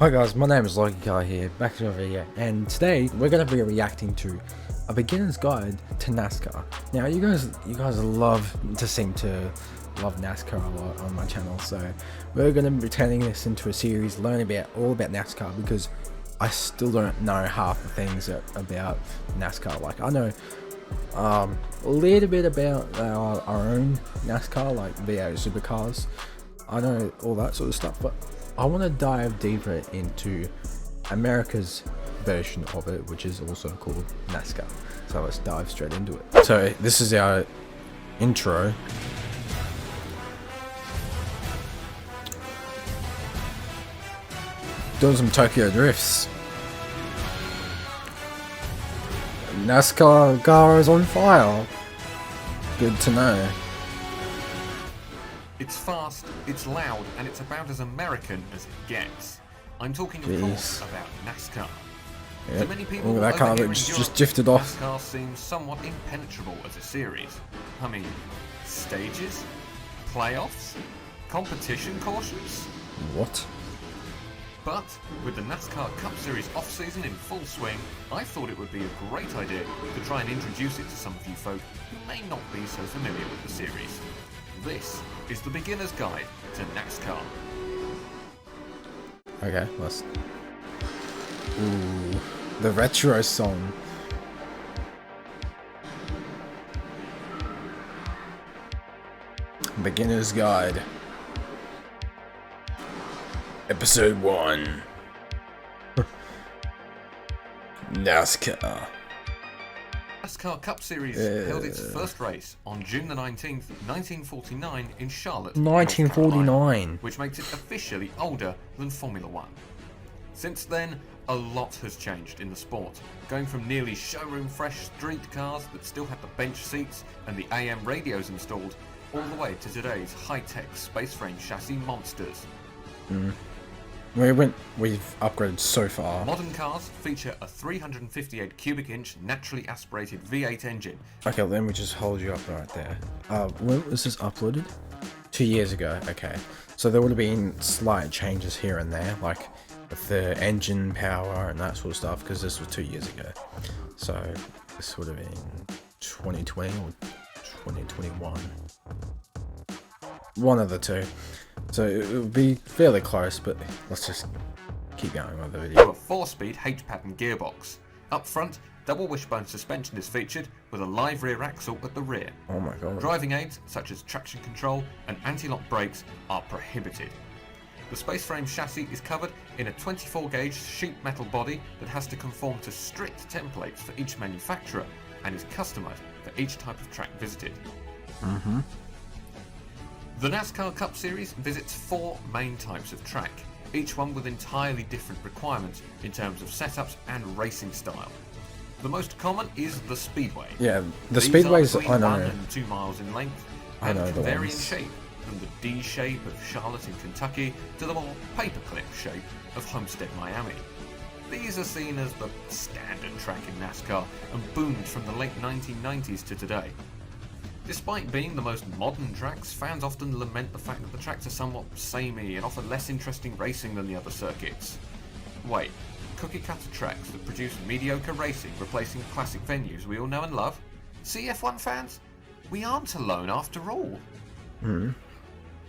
Hi guys, my name is Loki Guy here, back in over here, and today we're going to be reacting to a beginner's guide to NASCAR. Now you guys love to seem to love NASCAR a lot on my channel, so we're going to be turning this into a series learning all about NASCAR, because I still don't know half the things about NASCAR. Like I know a little bit about our own NASCAR, like V8 supercars. I know all that sort of stuff, but I want to dive deeper into America's version of it, which is also called NASCAR. So let's dive straight into it. So this is our intro. Doing some Tokyo drifts. NASCAR car is on fire. Good to know. It's fast, it's loud, and it's about as American as it gets. I'm talking, of course, about NASCAR. Yep. To many people, that car that just drifted off. NASCAR seems somewhat impenetrable as a series. I mean, stages? Playoffs? Competition cautions? What? But with the NASCAR Cup Series off-season in full swing, I thought it would be a great idea to try and introduce it to some of you folk who may not be so familiar with the series. This is the beginner's guide to NASCAR. Okay, let's... Ooh, the retro song. Beginner's Guide. Episode 1. NASCAR. NASCAR Cup Series held its first race on June the 19th, 1949 in Charlotte, 1949. North Carolina, which makes it officially older than Formula One. Since then, a lot has changed in the sport, going from nearly showroom-fresh street cars that still had the bench seats and the AM radios installed, all the way to today's high-tech space frame chassis monsters. We've upgraded so far. Modern cars feature a 358 cubic inch naturally aspirated V8 engine. Okay, let me just hold you up right there. When was this uploaded? 2 years ago. Okay, so there would have been slight changes here and there, like with the engine power and that sort of stuff, because this was 2 years ago. So this would have been 2020 or 2021. One of the two. So it would be fairly close, but let's just keep going with the video. A 4-speed H-pattern gearbox. Up front, double wishbone suspension is featured with a live rear axle at the rear. Oh my god. Driving aids such as traction control and anti-lock brakes are prohibited. The space frame chassis is covered in a 24-gauge sheet metal body that has to conform to strict templates for each manufacturer and is customized for each type of track visited. The NASCAR Cup Series visits 4 main types of track, each one with entirely different requirements in terms of setups and racing style. The most common is the Speedway. Yeah, the These Speedways, are between I know. 1 and 2 miles in length I and know can the vary in ones. shape, from the D shape of Charlotte in Kentucky to the more paperclip shape of Homestead, Miami. These are seen as the standard track in NASCAR and boomed from the late 1990s to today. Despite being the most modern tracks, fans often lament the fact that the tracks are somewhat samey and offer less interesting racing than the other circuits. Wait, cookie-cutter tracks that produce mediocre racing replacing classic venues we all know and love? See, F1 fans? We aren't alone after all.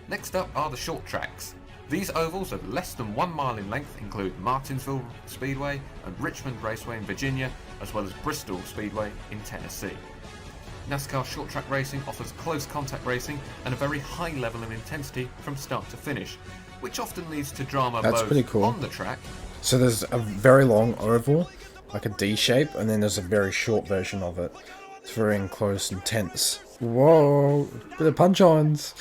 Next up are the short tracks. These ovals of less than 1 mile in length include Martinsville Speedway and Richmond Raceway in Virginia, as well as Bristol Speedway in Tennessee. NASCAR short track racing offers close contact racing and a very high level of intensity from start to finish, which often leads to drama That's both pretty cool. on the track. So there's a very long oval, like a D shape, and then there's a very short version of it. It's very enclosed and tense. Whoa, bit of punch-ons.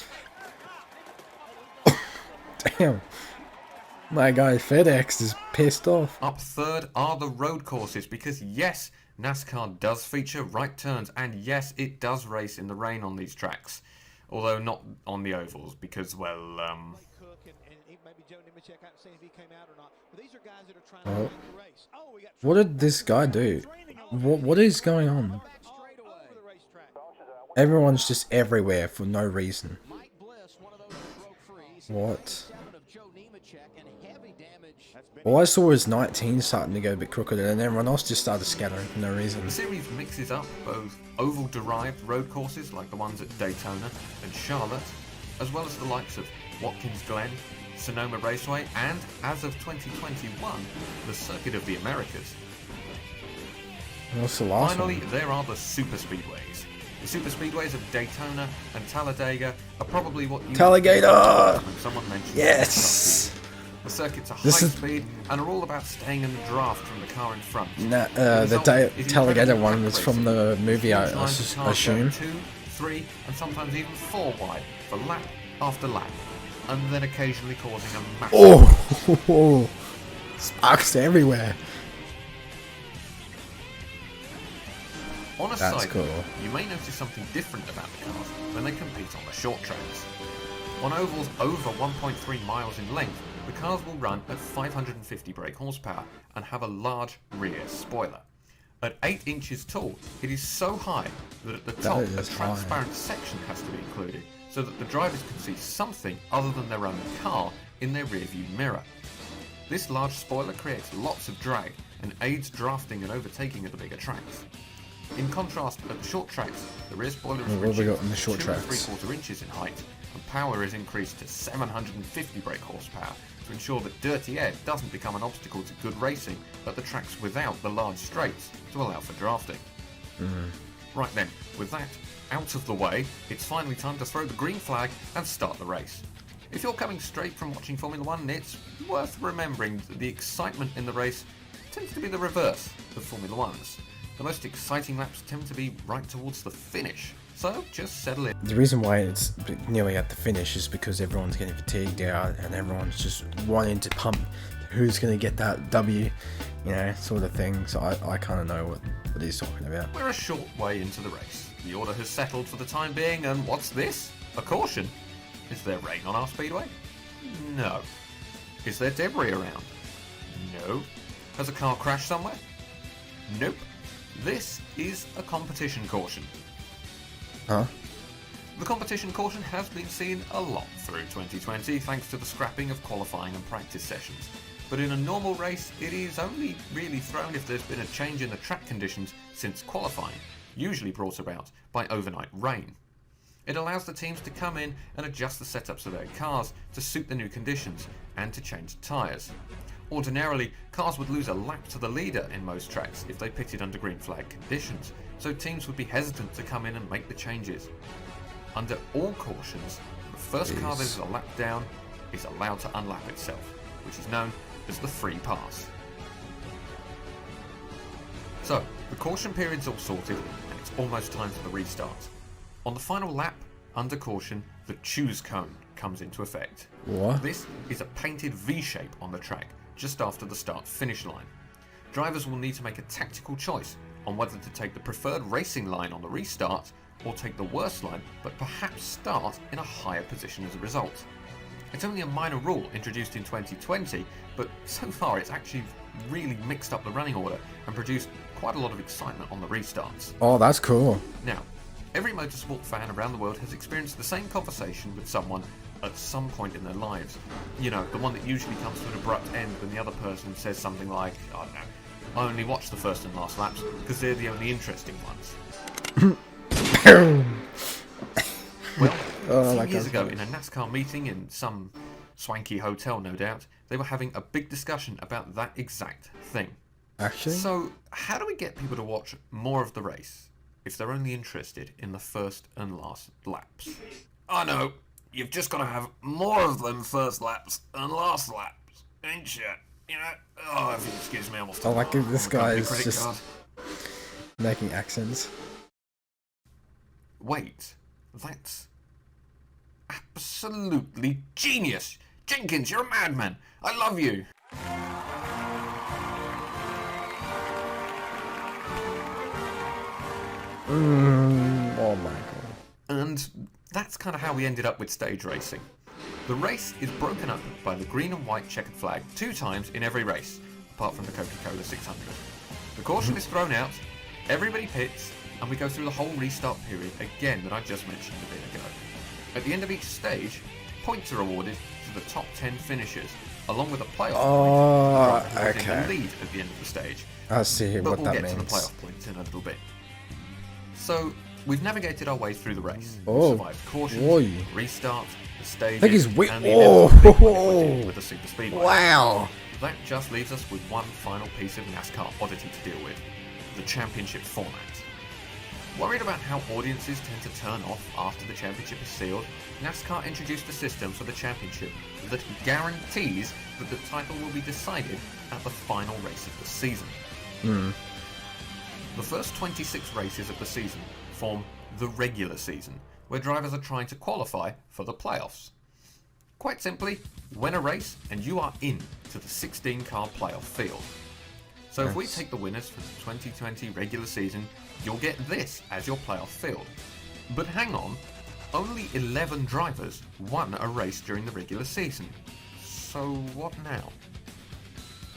Damn. My guy FedEx is pissed off. Up third are the road courses, because yes, NASCAR does feature right turns, and yes, it does race in the rain on these tracks. Although not on the ovals, because, well, What did this guy do? What is going on? Everyone's just everywhere for no reason. What? All I saw was 19 starting to go a bit crooked, and then everyone else just started scattering for no reason. The series mixes up both oval-derived road courses like the ones at Daytona and Charlotte, as well as the likes of Watkins Glen, Sonoma Raceway, and, as of 2021, the Circuit of the Americas. What's the last Finally, one? there are the super speedways. The super speedways of Daytona and Talladega are probably what you Talladega! when someone mentions Yes! the circuits are high This is- speed and are all about staying in the draft from the car in front. Nah, The result is Talladega incredible one track was from racing. the movie, I Huge lines of cars assume. go 2, 3, and sometimes even 4 wide for lap after lap, and then occasionally causing a massive... Oh! Sparks everywhere. On a That's side cool. note, you may notice something different about the cars when they compete on the short tracks. On ovals over 1.3 miles in length, the cars will run at 550 brake horsepower and have a large rear spoiler. At 8 inches tall, it is so high that at the top a is transparent section has to be included so that the drivers can see something other than their own car in their rearview mirror. This large spoiler creates lots of drag and aids drafting and overtaking at the bigger tracks. In contrast, at the short tracks, the rear spoiler is What have we reduced got in the short to tracks? 2 3/4 inches in height, and power is increased to 750 brake horsepower to ensure that dirty air doesn't become an obstacle to good racing at the tracks without the large straights to allow for drafting. Right then, with that out of the way, it's finally time to throw the green flag and start the race. If you're coming straight from watching Formula 1, it's worth remembering that the excitement in the race tends to be the reverse of Formula 1's. The most exciting laps tend to be right towards the finish, so just settle in. The reason why it's nearly at the finish is because everyone's getting fatigued out and everyone's just wanting to pump who's going to get that W, you know, sort of thing. So I kind of know what he's talking about. We're a short way into the race. The order has settled for the time being, and what's this? A caution? Is there rain on our speedway? No. Is there debris around? No. Has a car crashed somewhere? Nope. This is a competition caution. Huh? The competition caution has been seen a lot through 2020 thanks to the scrapping of qualifying and practice sessions. But in a normal race, it is only really thrown if there's been a change in the track conditions since qualifying, usually brought about by overnight rain. It allows the teams to come in and adjust the setups of their cars to suit the new conditions and to change tyres. Ordinarily, cars would lose a lap to the leader in most tracks if they pitted under green flag conditions, so teams would be hesitant to come in and make the changes. Under all cautions, the first car that is a lap down is allowed to unlap itself, which is known as the free pass. So, the caution period's all sorted, and it's almost time for the restart. On the final lap, under caution, the choose cone comes into effect. What? This is a painted V shape on the track, just after the start-finish line. Drivers will need to make a tactical choice on whether to take the preferred racing line on the restart or take the worst line but perhaps start in a higher position as a result. It's only a minor rule introduced in 2020, but so far it's actually really mixed up the running order and produced quite a lot of excitement on the restarts. Oh, that's cool. Now, every motorsport fan around the world has experienced the same conversation with someone at some point in their lives. You know, the one that usually comes to an abrupt end when the other person says something like, I don't know, I only watch the first and last laps because they're the only interesting ones. Well, a few years ago in a NASCAR meeting in some swanky hotel, no doubt, they were having a big discussion about that exact thing. Actually? So, how do we get people to watch more of the race if they're only interested in the first and last laps? I know, you've just got to have more of them first laps and last laps, ain't you? You know, oh, if you excuse me, I'm off to I like it, this guy is credit just card. making accents. Wait, that's absolutely genius! Jenkins, you're a madman! I love you! Oh my god. And that's kind of how we ended up with stage racing. The race is broken up by the green and white checkered flag 2 times in every race, apart from the Coca-Cola 600. The caution is thrown out, everybody pits, and we go through the whole restart period again that I just mentioned a bit ago. At the end of each stage, points are awarded to to the top 10 finishers, along with a playoff Oh, point, the driver okay. in the lead at the end of the stage. I see But what we'll that get means. to the playoff points in a little bit. So, we've navigated our way through the race. Oh, We've survived cautions, boy. restarts, the stages, I think he's and the oh, inevitable big win with the super speedway. wow. That just leaves us with one final piece of NASCAR oddity to deal with, the championship format. Worried about how audiences tend to turn off after the championship is sealed, NASCAR introduced a system for the championship that guarantees that the title will be decided at the final race of the season. The first 26 races of the season form the regular season, where drivers are trying to qualify for the playoffs. Quite simply, win a race and you are in to the 16-car playoff field. So if we take the winners for the 2020 regular season, you'll get this as your playoff field. But hang on, only 11 drivers won a race during the regular season. So what now?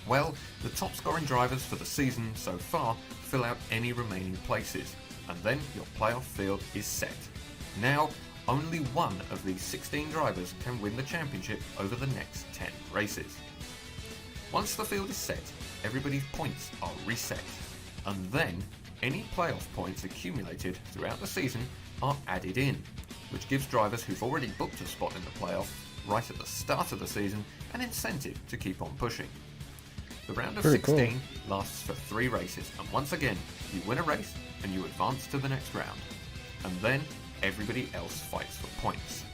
Well, the top scoring drivers for the season so far fill out any remaining places, and then your playoff field is set. Now, only one of these 16 drivers can win the championship over the next 10 races. Once the field is set, everybody's points are reset, and then any playoff points accumulated throughout the season are added in, which gives drivers who've already booked a spot in the playoff right at the start of the season an incentive to keep on pushing. The round of Very 16 lasts for 3 races, and once again, you win a race and you advance to the next round. And then everybody else fights for points.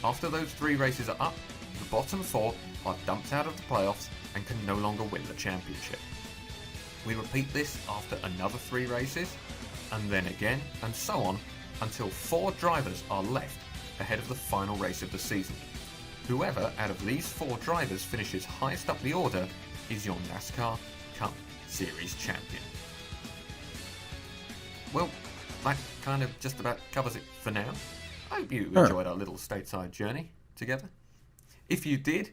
After those 3 races are up, the bottom 4 are dumped out of the playoffs and can no longer win the championship. We repeat this after another 3 races, and then again, and so on, until 4 drivers are left ahead of the final race of the season. Whoever out of these 4 drivers finishes highest up the order is your NASCAR Cup Series champion. Well, that kind of just about covers it for now. I hope you enjoyed our little stateside journey together. If you did,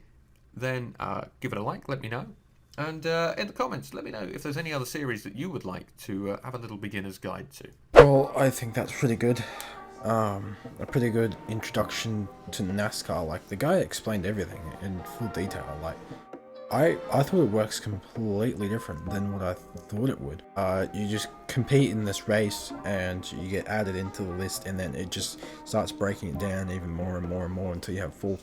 then give it a like, let me know. And in the comments, let me know if there's any other series that you would like to have a little beginner's guide to. Well, I think that's pretty good. A pretty good introduction to NASCAR. Like, the guy explained everything in full detail. Like, I thought it works completely different than what I thought it would. You just compete in this race and you get added into the list, and then it just starts breaking it down even more and more and more until you have 4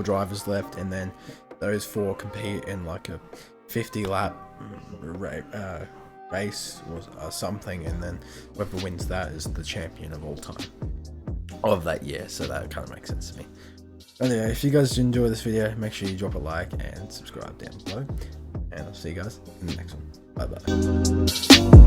drivers left, and then those 4 compete in like a 50 lap race or something, and then whoever wins that is the champion of all time of that year. So that kind of makes sense to me. Anyway, if you guys enjoy this video, make sure you drop a like and subscribe down below, and I'll see you guys in the next one. Bye bye.